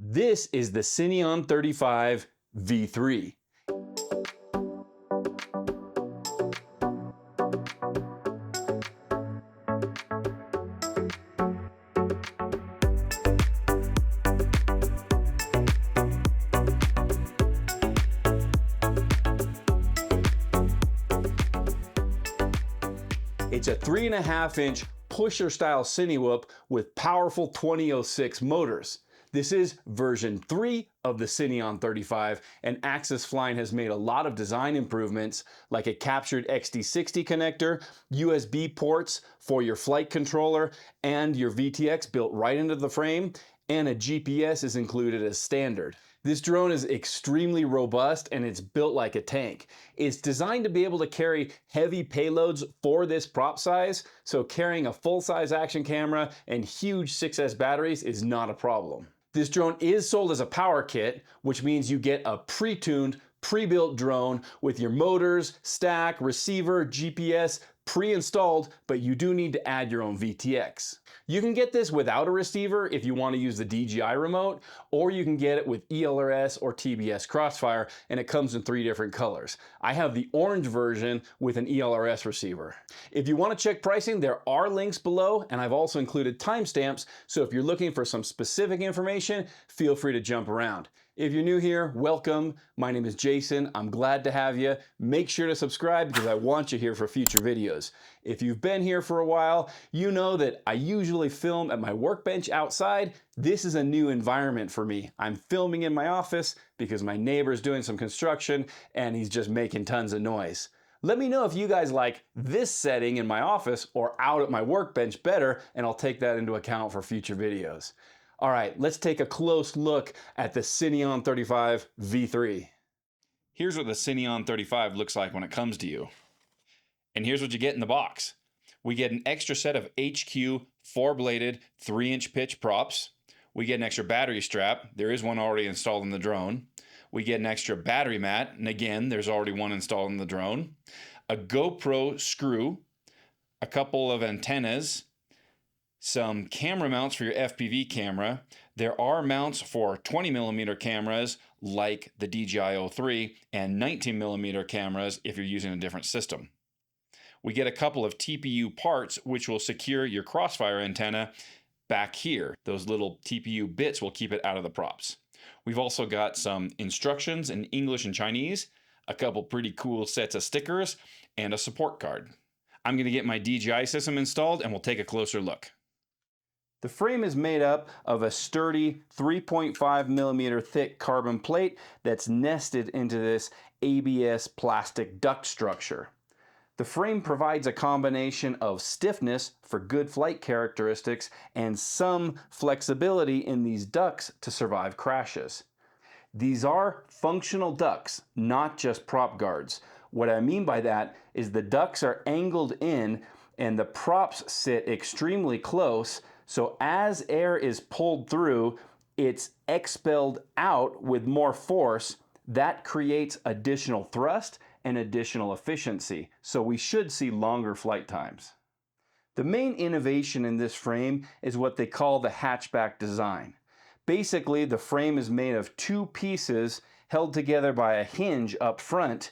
This is the Cineon 35 V3. It's a 3.5-inch pusher-style Cinewhoop with powerful 2006 motors. This is version 3 of the Cineon 35, and AxisFlying has made a lot of design improvements, like a captured XT60 connector, USB ports for your flight controller, and your VTX built right into the frame, and a GPS is included as standard. This drone is extremely robust and it's built like a tank. It's designed to be able to carry heavy payloads for this prop size, so carrying a full-size action camera and huge 6S batteries is not a problem. This drone is sold as a power kit, which means you get a pre-tuned, pre-built drone with your motors, stack, receiver, GPS pre-installed, but you do need to add your own VTX. You can get this without a receiver if you want to use the DJI remote, or you can get it with ELRS or TBS Crossfire, and it comes in 3 different colors. I have the orange version with an ELRS receiver. If you want to check pricing, there are links below, and I've also included timestamps, so if you're looking for some specific information, feel free to jump around. If you're new here, welcome. My name is Jason. I'm glad to have you. Make sure to subscribe because I want you here for future videos. If you've been here for a while, you know that I usually film at my workbench outside. This is a new environment for me. I'm filming in my office because my neighbor's doing some construction and he's just making tons of noise. Let me know if you guys like this setting in my office or out at my workbench better, and I'll take that into account for future videos. All right, let's take a close look at the Cineon 35 V3. Here's what the Cineon 35 looks like when it comes to you. And here's what you get in the box. We get an extra set of HQ 4-bladed 3-inch pitch props. We get an extra battery strap. There is one already installed in the drone. We get an extra battery mat, and again, there's already one installed in the drone. A GoPro screw, a couple of antennas, some camera mounts for your FPV camera. There are mounts for 20mm cameras like the DJI O3 and 19mm cameras if you're using a different system. We get a couple of TPU parts which will secure your Crossfire antenna back here. Those little TPU bits will keep it out of the props. We've also got some instructions in English and Chinese, a couple pretty cool sets of stickers, and a support card. I'm going to get my DJI system installed and we'll take a closer look. The frame is made up of a sturdy 3.5mm thick carbon plate that's nested into this ABS plastic duct structure. The frame provides a combination of stiffness for good flight characteristics and some flexibility in these ducts to survive crashes. These are functional ducts, not just prop guards. What I mean by that is the ducts are angled in and the props sit extremely close, so as air is pulled through, it's expelled out with more force. That creates additional thrust and additional efficiency, so we should see longer flight times. The main innovation in this frame is what they call the hatchback design. Basically, the frame is made of 2 pieces held together by a hinge up front,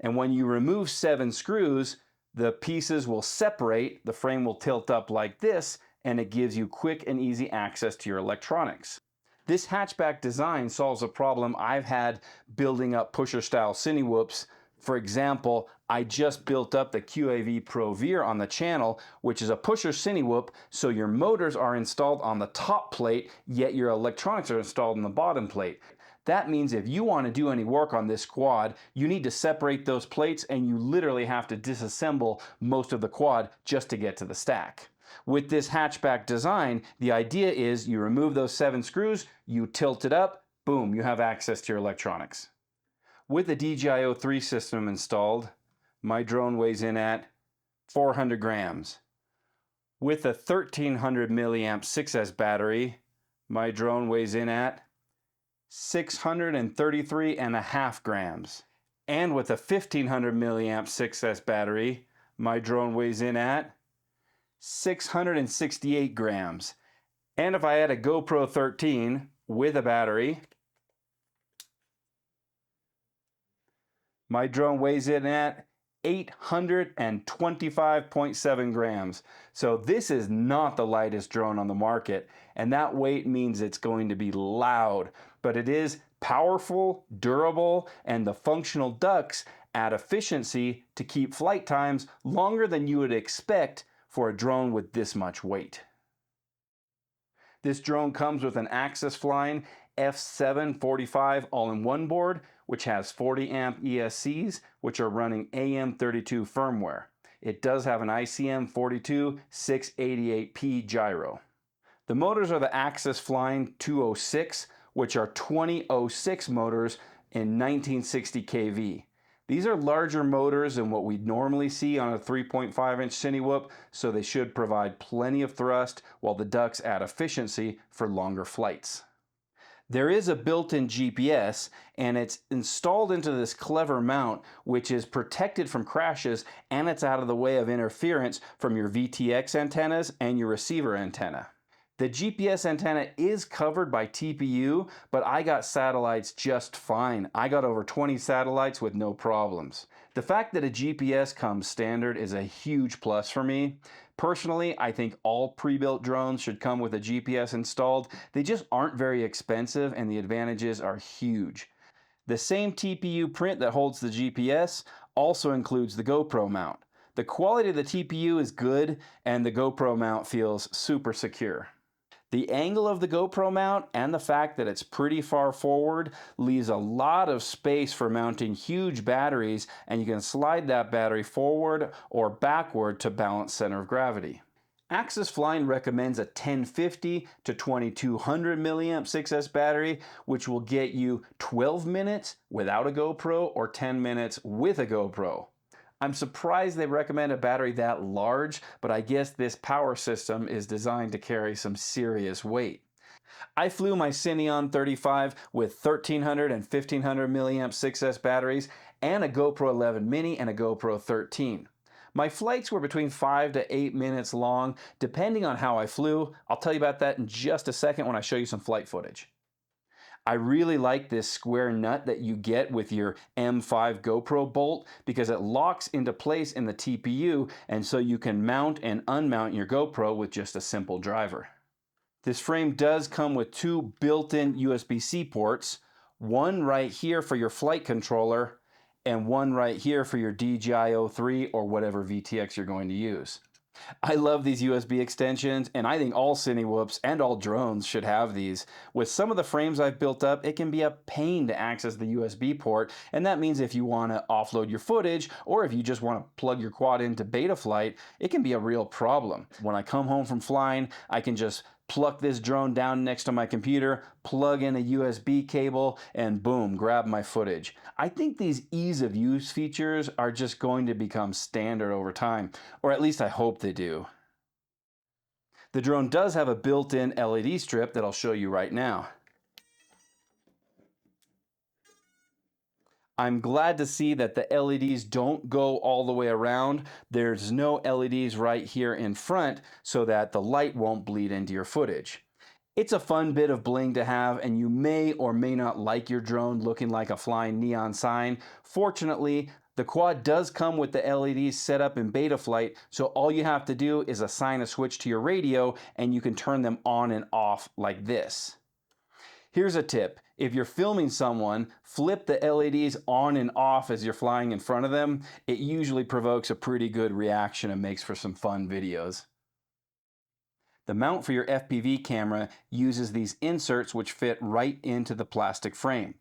and when you remove 7 screws, the pieces will separate, the frame will tilt up like this, and it gives you quick and easy access to your electronics. This hatchback design solves a problem I've had building up pusher-style Cinewhoops. For example, I just built up the QAV Pro Veer on the channel, which is a pusher Cinewhoop, so your motors are installed on the top plate, yet your electronics are installed on the bottom plate. That means if you want to do any work on this quad, you need to separate those plates and you literally have to disassemble most of the quad just to get to the stack. With this hatchback design, the idea is you remove those 7 screws, you tilt it up, boom, you have access to your electronics. With the DJI O3 system installed, my drone weighs in at 400 grams. With a 1300 milliamp 6S battery, my drone weighs in at 633.5 grams. And with a 1500 milliamp 6S battery, my drone weighs in at 668 grams. And if I add a GoPro 13 with a battery. My drone weighs in at 825.7 grams. So this is not the lightest drone on the market, and that weight means it's going to be loud, but it is powerful, durable, and the functional ducts add efficiency to keep flight times longer than you would expect for a drone with this much weight. This drone comes with an AxisFlying F745 all-in-one board, which has 40 amp ESCs, which are running AM32 firmware. It does have an ICM42 688P gyro. The motors are the AxisFlying 206, which are 2006 motors in 1960 kV. These are larger motors than what we'd normally see on a 3.5-inch Cinewhoop, so they should provide plenty of thrust while the ducts add efficiency for longer flights. There is a built-in GPS, and it's installed into this clever mount, which is protected from crashes, and it's out of the way of interference from your VTX antennas and your receiver antenna. The GPS antenna is covered by TPU, but I got satellites just fine. I got over 20 satellites with no problems. The fact that a GPS comes standard is a huge plus for me. Personally, I think all pre-built drones should come with a GPS installed. They just aren't very expensive, and the advantages are huge. The same TPU print that holds the GPS also includes the GoPro mount. The quality of the TPU is good, and the GoPro mount feels super secure. The angle of the GoPro mount and the fact that it's pretty far forward leaves a lot of space for mounting huge batteries, and you can slide that battery forward or backward to balance center of gravity. AxisFlying recommends a 1050 to 2200 milliamp 6S battery, which will get you 12 minutes without a GoPro or 10 minutes with a GoPro. I'm surprised they recommend a battery that large, but I guess this power system is designed to carry some serious weight. I flew my Cineon 35 with 1300 and 1500 milliamp 6S batteries and a GoPro 11 mini and a GoPro 13. My flights were between 5 to 8 minutes long, depending on how I flew. I'll tell you about that in just a second when I show you some flight footage. I really like this square nut that you get with your M5 GoPro bolt because it locks into place in the TPU, and so you can mount and unmount your GoPro with just a simple driver. This frame does come with two built-in USB-C ports, one right here for your flight controller and one right here for your DJI O3 or whatever VTX you're going to use. I love these USB extensions, and I think all Cinewhoops and all drones should have these. With some of the frames I've built up, it can be a pain to access the USB port, and that means if you want to offload your footage, or if you just want to plug your quad into Betaflight, it can be a real problem. When I come home from flying, I can just pluck this drone down next to my computer, plug in a USB cable, and boom, grab my footage. I think these ease of use features are just going to become standard over time, or at least I hope they do. The drone does have a built-in LED strip that I'll show you right now. I'm glad to see that the LEDs don't go all the way around. There's no LEDs right here in front so that the light won't bleed into your footage. It's a fun bit of bling to have, and you may or may not like your drone looking like a flying neon sign. Fortunately, the quad does come with the LEDs set up in Betaflight, so all you have to do is assign a switch to your radio and you can turn them on and off like this. Here's a tip. If you're filming someone, flip the LEDs on and off as you're flying in front of them. It usually provokes a pretty good reaction and makes for some fun videos. The mount for your FPV camera uses these inserts which fit right into the plastic frame.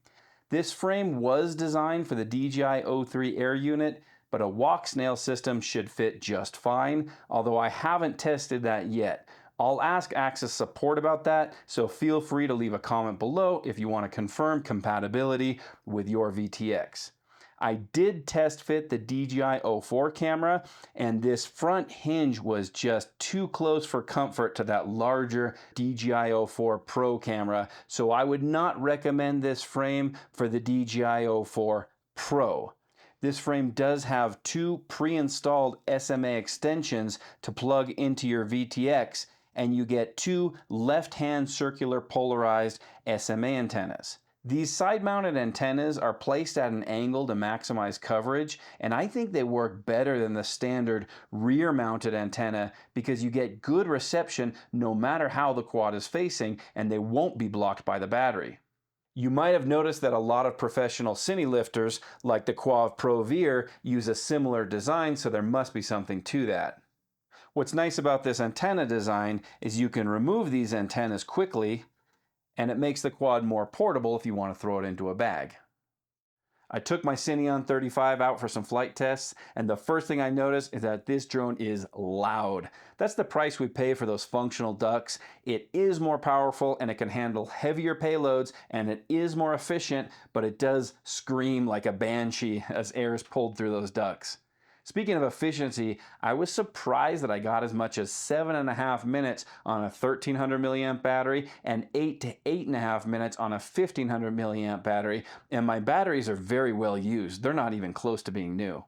This frame was designed for the DJI O3 Air Unit, but a walk snail system should fit just fine, although I haven't tested that yet. I'll ask Axis support about that, so feel free to leave a comment below if you want to confirm compatibility with your VTX. I did test fit the DJI O4 camera, and this front hinge was just too close for comfort to that larger DJI O4 Pro camera, so I would not recommend this frame for the DJI O4 Pro. This frame does have two pre-installed SMA extensions to plug into your VTX, and you get two left-hand circular polarized SMA antennas. These side-mounted antennas are placed at an angle to maximize coverage, and I think they work better than the standard rear-mounted antenna because you get good reception no matter how the quad is facing, and they won't be blocked by the battery. You might have noticed that a lot of professional cine lifters, like the Quav Pro Veer, use a similar design, so there must be something to that. What's nice about this antenna design is you can remove these antennas quickly, and it makes the quad more portable if you want to throw it into a bag. I took my Cineon 35 out for some flight tests, and the first thing I noticed is that this drone is loud. That's the price we pay for those functional ducts. It is more powerful and it can handle heavier payloads, and it is more efficient, but it does scream like a banshee as air is pulled through those ducts. Speaking of efficiency, I was surprised that I got as much as 7.5 minutes on a 1300 milliamp battery and 8 to 8.5 minutes on a 1500 milliamp battery, and my batteries are very well used. They're not even close to being new.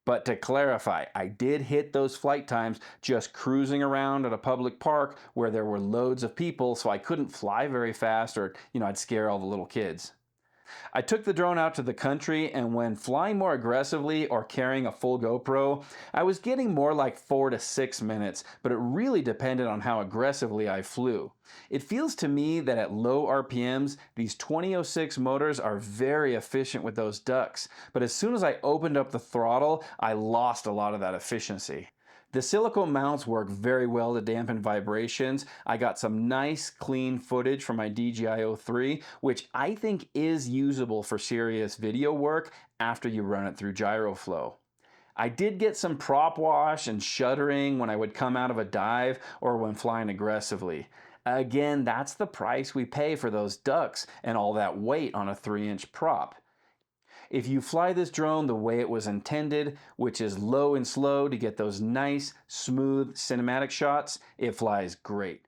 But to clarify, I did hit those flight times just cruising around at a public park where there were loads of people, so I couldn't fly very fast or, I'd scare all the little kids. I took the drone out to the country, and when flying more aggressively or carrying a full GoPro, I was getting more like 4 to 6 minutes, but it really depended on how aggressively I flew. It feels to me that at low RPMs, these 2006 motors are very efficient with those ducts, but as soon as I opened up the throttle, I lost a lot of that efficiency. The silicone mounts work very well to dampen vibrations. I got some nice clean footage from my DJI O3, which I think is usable for serious video work after you run it through GyroFlow. I did get some prop wash and shuddering when I would come out of a dive or when flying aggressively. Again, that's the price we pay for those ducts and all that weight on a 3-inch prop. If you fly this drone the way it was intended, which is low and slow to get those nice, smooth cinematic shots, it flies great.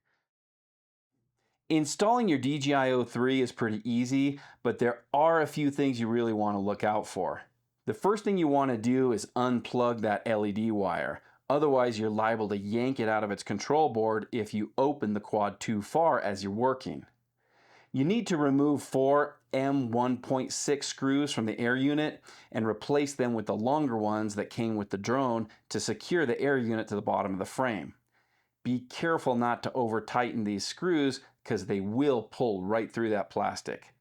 Installing your DJI O3 is pretty easy, but there are a few things you really want to look out for. The first thing you want to do is unplug that LED wire. Otherwise, you're liable to yank it out of its control board if you open the quad too far as you're working. You need to remove 4 M1.6 screws from the air unit and replace them with the longer ones that came with the drone to secure the air unit to the bottom of the frame. Be careful not to over tighten these screws because they will pull right through that plastic.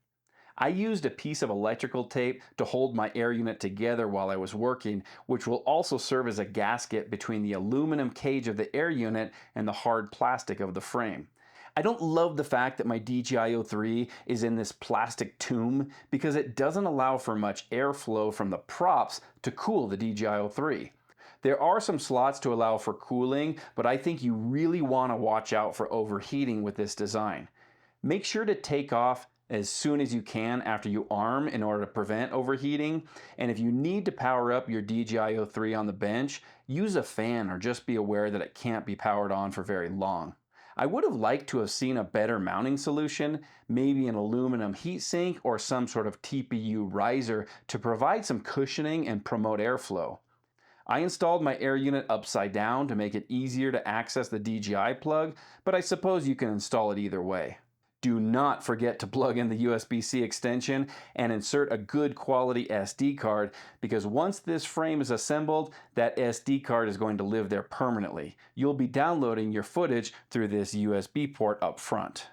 I used a piece of electrical tape to hold my air unit together while I was working, which will also serve as a gasket between the aluminum cage of the air unit and the hard plastic of the frame. I don't love the fact that my DJI O3 is in this plastic tomb because it doesn't allow for much airflow from the props to cool the DJI O3. There are some slots to allow for cooling, but I think you really want to watch out for overheating with this design. Make sure to take off as soon as you can after you arm in order to prevent overheating, and if you need to power up your DJI O3 on the bench, use a fan or just be aware that it can't be powered on for very long. I would have liked to have seen a better mounting solution, maybe an aluminum heatsink or some sort of TPU riser to provide some cushioning and promote airflow. I installed my air unit upside down to make it easier to access the DJI plug, but I suppose you can install it either way. Do not forget to plug in the USB-C extension and insert a good quality SD card because once this frame is assembled, that SD card is going to live there permanently. You'll be downloading your footage through this USB port up front.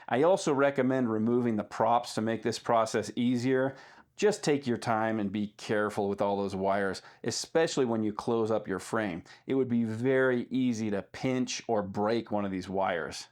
I also recommend removing the props to make this process easier. Just take your time and be careful with all those wires, especially when you close up your frame. It would be very easy to pinch or break one of these wires.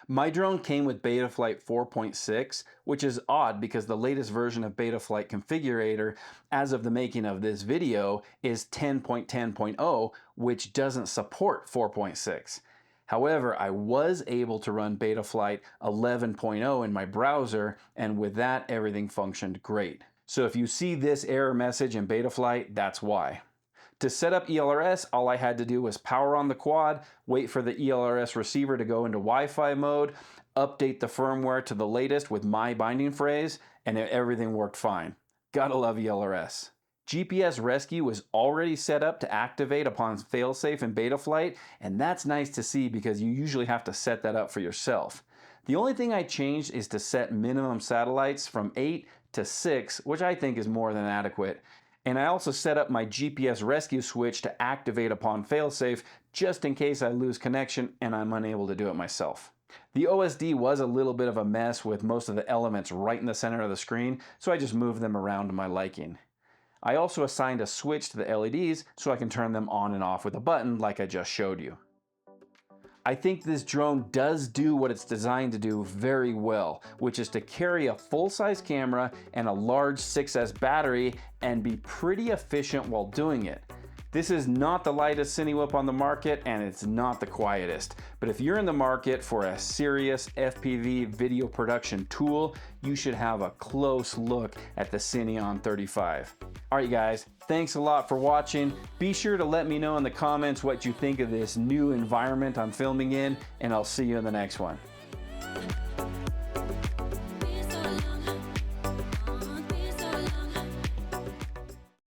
My drone came with Betaflight 4.6, which is odd because the latest version of Betaflight Configurator, as of the making of this video, is 10.10.0, which doesn't support 4.6. However, I was able to run Betaflight 11.0 in my browser, and with that, everything functioned great. So if you see this error message in Betaflight, that's why. To set up ELRS, all I had to do was power on the quad, wait for the ELRS receiver to go into Wi-Fi mode, update the firmware to the latest with my binding phrase, and everything worked fine. Gotta love ELRS. GPS rescue was already set up to activate upon failsafe in Betaflight, and that's nice to see because you usually have to set that up for yourself. The only thing I changed is to set minimum satellites from 8 to 6, which I think is more than adequate. And I also set up my GPS rescue switch to activate upon failsafe just in case I lose connection and I'm unable to do it myself. The OSD was a little bit of a mess with most of the elements right in the center of the screen, so I just moved them around to my liking. I also assigned a switch to the LEDs so I can turn them on and off with a button like I just showed you. I think this drone does do what it's designed to do very well, which is to carry a full-size camera and a large 6S battery and be pretty efficient while doing it. This is not the lightest Cinewhoop on the market, and it's not the quietest. But if you're in the market for a serious FPV video production tool, you should have a close look at the Cineon 35. All right, guys, thanks a lot for watching. Be sure to let me know in the comments what you think of this new environment I'm filming in, and I'll see you in the next one.